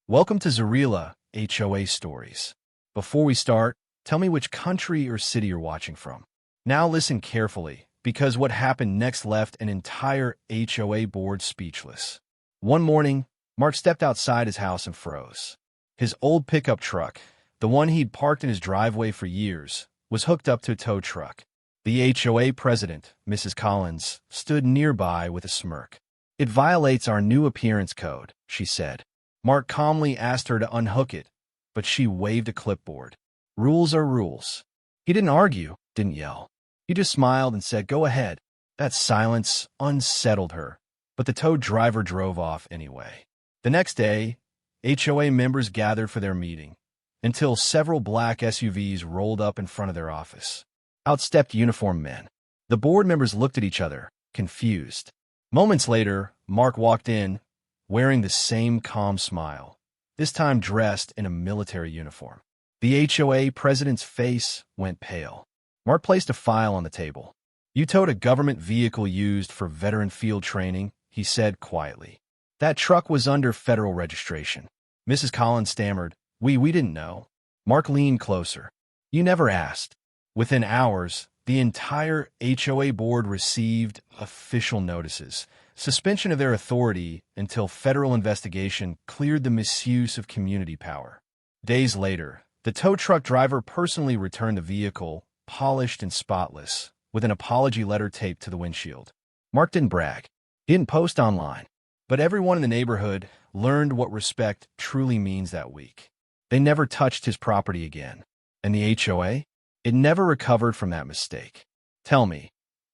Welcome to Zarila HOA Stories. Before we start, tell me which country or city you're watching from. Now listen carefully, because what happened next left an entire HOA board speechless. One morning, Mark stepped outside his house and froze. His old pickup truck, the one he'd parked in his driveway for years, was hooked up to a tow truck. The HOA president, Mrs. Collins, stood nearby with a smirk. "It violates our new appearance code," she said. Mark calmly asked her to unhook it, but she waved a clipboard. Rules are rules. He didn't argue, didn't yell. He just smiled and said, "Go ahead." That silence unsettled her, but the tow driver drove off anyway. The next day, HOA members gathered for their meeting, until several black SUVs rolled up in front of their office. Out stepped uniformed men. The board members looked at each other, confused. Moments later, Mark walked in, wearing the same calm smile, this time dressed in a military uniform. The HOA president's face went pale. Mark placed a file on the table. "You towed a government vehicle used for veteran field training," he said quietly. "That truck was under federal registration." Mrs. Collins stammered, We didn't know." Mark leaned closer. "You never asked." Within hours, the entire HOA board received official notices, suspension of their authority until federal investigation cleared the misuse of community power. Days later, the tow truck driver personally returned the vehicle, polished and spotless, with an apology letter taped to the windshield. Mark didn't brag. He didn't post online. But everyone in the neighborhood learned what respect truly means that week. They never touched his property again. And the HOA? It never recovered from that mistake. Tell me,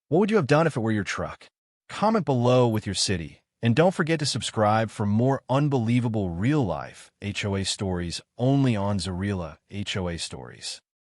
what would you have done if it were your truck? Comment below with your city, and don't forget to subscribe for more unbelievable real-life HOA stories only on Zarila HOA Stories.